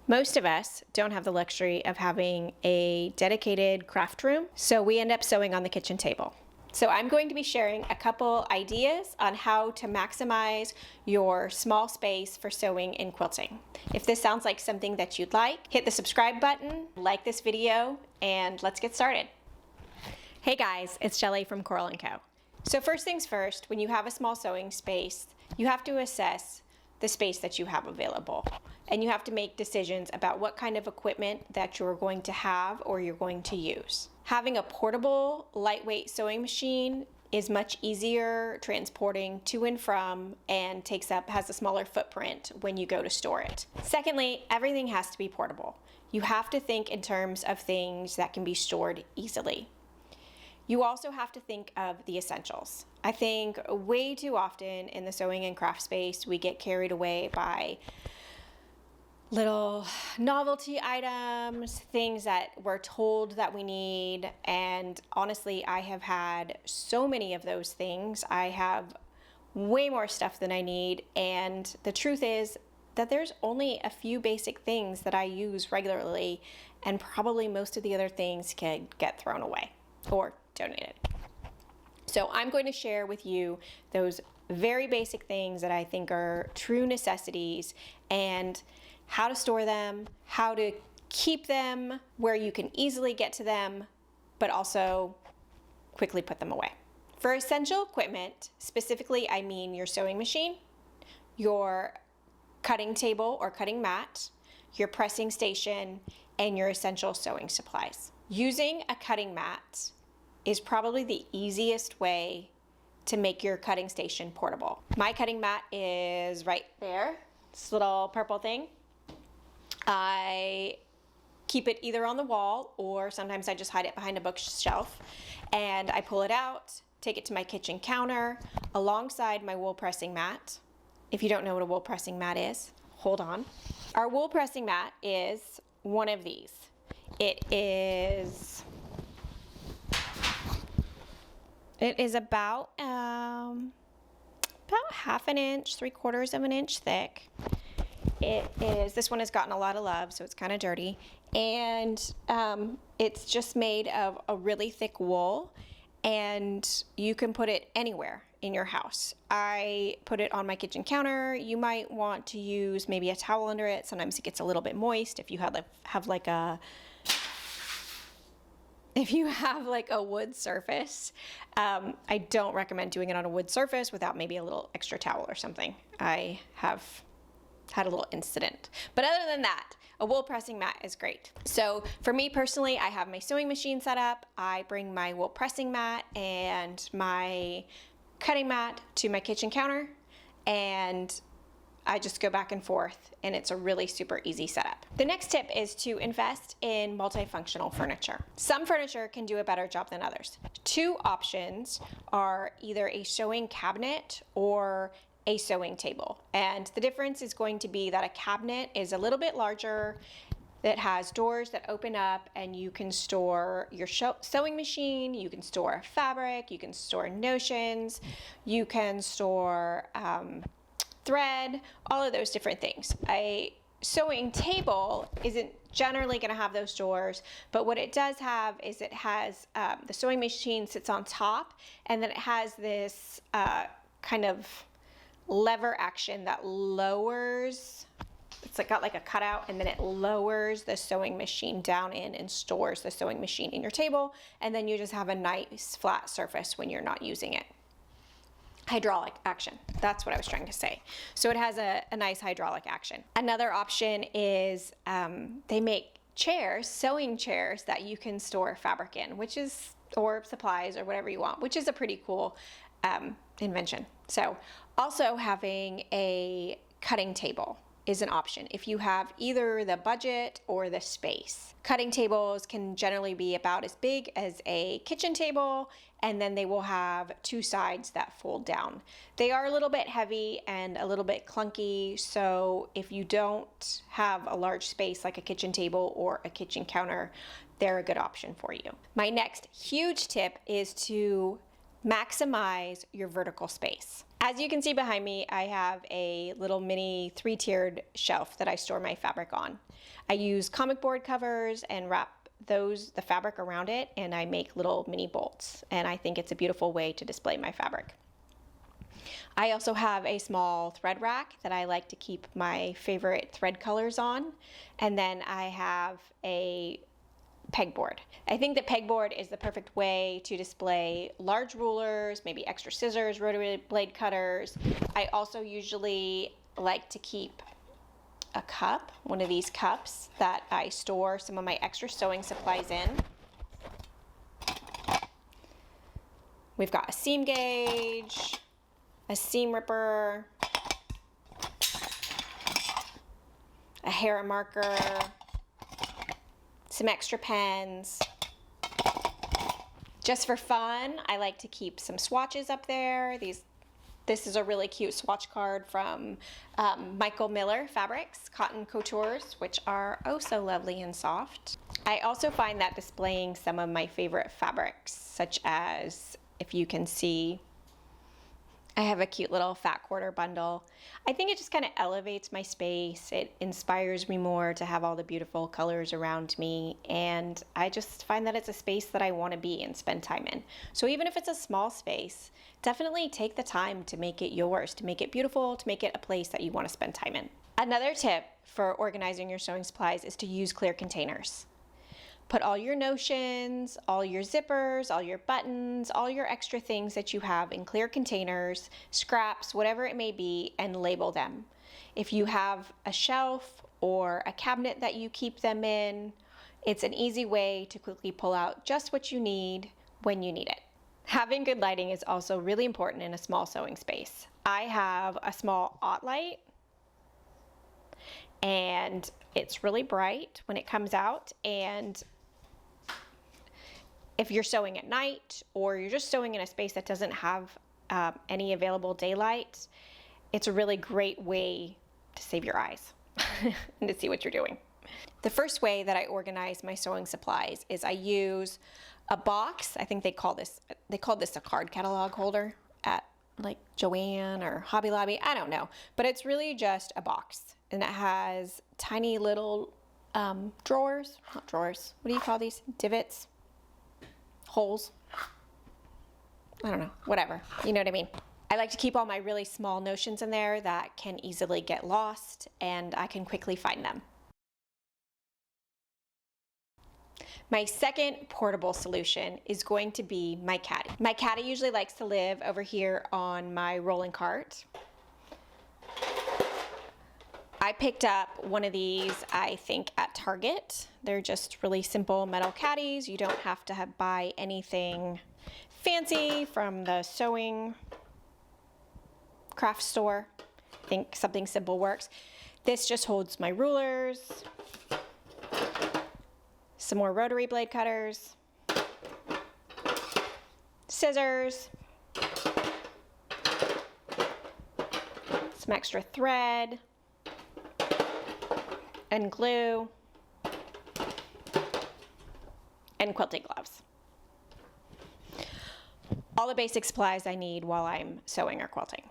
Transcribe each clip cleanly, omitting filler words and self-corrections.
Most of us don't have the luxury of having a dedicated craft room, so we end up sewing on the kitchen table. So I'm going to be sharing a couple ideas on how to maximize your small space for sewing and quilting. If this sounds like something that you'd like, hit the subscribe button, like this video, and let's get started. Hey guys, it's Shelly from Coral & Co. So first things first, when you have a small sewing space, you have to assess the space that you have available. And you have to make decisions about what kind of equipment that you're going to have or you're going to use. Having a portable, lightweight sewing machine is much easier transporting to and from and has a smaller footprint when you go to store it. Secondly, everything has to be portable. You have to think in terms of things that can be stored easily. You also have to think of the essentials. I think way too often in the sewing and craft space, we get carried away by little novelty items, things that we're told that we need, and honestly, I have had so many of those things. I have way more stuff than I need, and the truth is that there's only a few basic things that I use regularly, and probably most of the other things can get thrown away or donated. So I'm going to share with you those very basic things that I think are true necessities and how to store them, how to keep them where you can easily get to them, but also quickly put them away. For essential equipment, specifically I mean your sewing machine, your cutting table or cutting mat, your pressing station, and your essential sewing supplies. Using a cutting mat is probably the easiest way to make your cutting station portable. My cutting mat is right there, this little purple thing. I keep it either on the wall or sometimes I just hide it behind a bookshelf, and I pull it out, take it to my kitchen counter alongside my wool pressing mat. If you don't know what a wool pressing mat is, hold on. Our wool pressing mat is one of these. It is about half an inch, 3/4 of an inch thick. This one has gotten a lot of love, so it's kind of dirty, and it's just made of a really thick wool, and you can put it anywhere in your house. I put it on my kitchen counter. You might want to use maybe a towel under it. Sometimes it gets a little bit moist if you have like a wood surface. I don't recommend doing it on a wood surface without maybe a little extra towel or something. I have had a little incident. But other than that, a wool pressing mat is great. So for me personally, I have my sewing machine set up. I bring my wool pressing mat and my cutting mat to my kitchen counter, and I just go back and forth, and it's a really super easy setup. The next tip is to invest in multifunctional furniture. Some furniture can do a better job than others. Two options are either a sewing cabinet or a sewing table. And the difference is going to be that a cabinet is a little bit larger. It has doors that open up, and you can store your sewing machine, you can store fabric, you can store notions, you can store thread, all of those different things. A sewing table isn't generally going to have those doors, but what it does have is it has the sewing machine sits on top, and then it has this kind of lever action that lowers, got like a cutout, and then it lowers the sewing machine down in and stores the sewing machine in your table, and then you just have a nice flat surface when you're not using it. Hydraulic action, that's what I was trying to say. So it has a nice hydraulic action. Another option is they make chairs, sewing chairs that you can store fabric in, or supplies or whatever you want, which is a pretty cool invention. So also having a cutting table is an option if you have either the budget or the space. Cutting tables can generally be about as big as a kitchen table, and then they will have two sides that fold down. They are a little bit heavy and a little bit clunky, so if you don't have a large space like a kitchen table or a kitchen counter, they're a good option for you. My next huge tip is to maximize your vertical space. As you can see behind me, I have a little mini 3-tiered shelf that I store my fabric on. I use comic board covers and wrap the fabric around it, and I make little mini bolts, and I think it's a beautiful way to display my fabric. I also have a small thread rack that I like to keep my favorite thread colors on, and then I have a pegboard. I think the pegboard is the perfect way to display large rulers, maybe extra scissors, rotary blade cutters. I also usually like to keep a cup, one of these cups that I store some of my extra sewing supplies in. We've got a seam gauge, a seam ripper, a hair marker, some extra pens. Just for fun, I like to keep some swatches up there. This is a really cute swatch card from Michael Miller Fabrics Cotton Coutures, which are oh so lovely and soft. I also find that displaying some of my favorite fabrics, such as, if you can see, I have a cute little fat quarter bundle. I think it just kind of elevates my space. It inspires me more to have all the beautiful colors around me, and I just find that it's a space that I want to be and spend time in. So even if it's a small space, definitely take the time to make it yours, to make it beautiful, to make it a place that you want to spend time in. Another tip for organizing your sewing supplies is to use clear containers. Put all your notions, all your zippers, all your buttons, all your extra things that you have in clear containers, scraps, whatever it may be, and label them. If you have a shelf or a cabinet that you keep them in, it's an easy way to quickly pull out just what you need when you need it. Having good lighting is also really important in a small sewing space. I have a small OttLite, and it's really bright when it comes out, and if you're sewing at night or you're just sewing in a space that doesn't have any available daylight, it's a really great way to save your eyes and to see what you're doing. The first way that I organize my sewing supplies is I use a box. I think they call this a card catalog holder at like Joann or Hobby Lobby. I don't know, but it's really just a box, and it has tiny little drawers, not drawers. What do you call these? Divots? Holes? I don't know, whatever, you know what I mean. I like to keep all my really small notions in there that can easily get lost, and I can quickly find them. My second portable solution is going to be my caddy. My caddy usually likes to live over here on my rolling cart. I picked up one of these, I think, at Target. They're just really simple metal caddies. You don't have to buy anything fancy from the sewing craft store. I think something simple works. This just holds my rulers, some more rotary blade cutters, scissors, some extra thread, and glue, and quilting gloves. All the basic supplies I need while I'm sewing or quilting.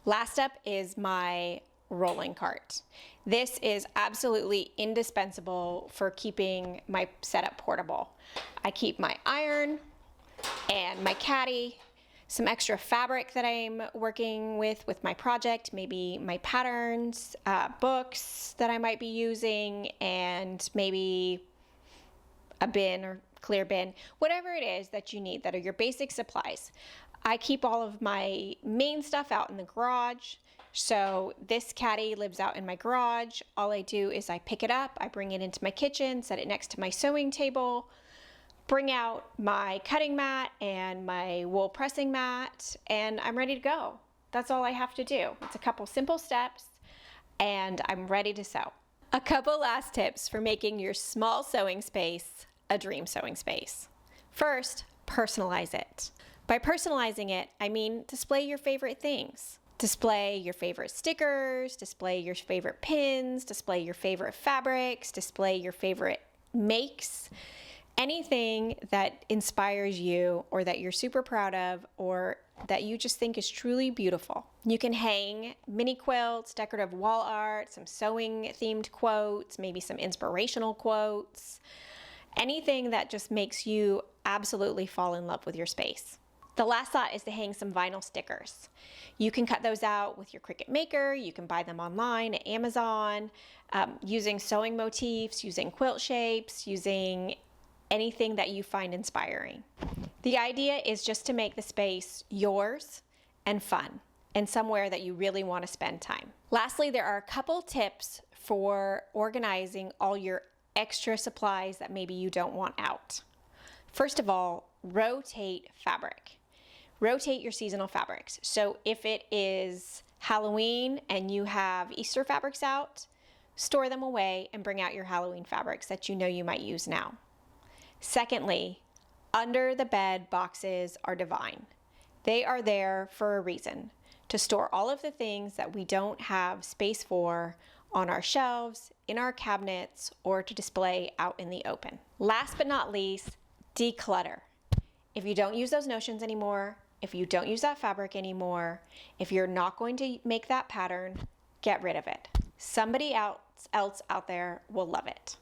Last up is my rolling cart. This is absolutely indispensable for keeping my setup portable. I keep my iron and my caddy, some extra fabric that I'm working with my project, maybe my patterns, books that I might be using, and maybe a bin or clear bin, whatever it is that you need that are your basic supplies. I keep all of my main stuff out in the garage. So this caddy lives out in my garage. All I do is I pick it up, I bring it into my kitchen, set it next to my sewing table, bring out my cutting mat and my wool pressing mat, and I'm ready to go. That's all I have to do. It's a couple simple steps, and I'm ready to sew. A couple last tips for making your small sewing space a dream sewing space. First, personalize it. By personalizing it, I mean display your favorite things. Display your favorite stickers, display your favorite pins, display your favorite fabrics, display your favorite makes, Anything that inspires you or that you're super proud of or that you just think is truly beautiful. You can hang mini quilts, decorative wall art, some sewing themed quotes, maybe some inspirational quotes, anything that just makes you absolutely fall in love with your space. The last thought is to hang some vinyl stickers. You can cut those out with your Cricut Maker. You can buy them online at Amazon, using sewing motifs, using quilt shapes, using anything that you find inspiring. The idea is just to make the space yours and fun and somewhere that you really want to spend time. Lastly, there are a couple tips for organizing all your extra supplies that maybe you don't want out. First of all, rotate fabric. Rotate your seasonal fabrics. So if it is Halloween and you have Easter fabrics out, store them away and bring out your Halloween fabrics that you know you might use now. Secondly, under the bed boxes are divine. They are there for a reason, to store all of the things that we don't have space for on our shelves, in our cabinets, or to display out in the open. Last but not least, declutter. If you don't use those notions anymore, if you don't use that fabric anymore, if you're not going to make that pattern, get rid of it. Somebody else out there will love it.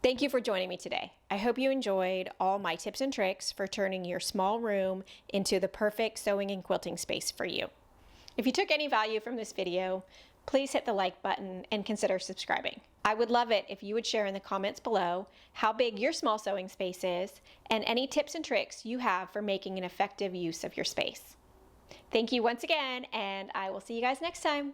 Thank you for joining me today. I hope you enjoyed all my tips and tricks for turning your small room into the perfect sewing and quilting space for you. If you took any value from this video, please hit the like button and consider subscribing. I would love it if you would share in the comments below how big your small sewing space is and any tips and tricks you have for making an effective use of your space. Thank you once again, and I will see you guys next time.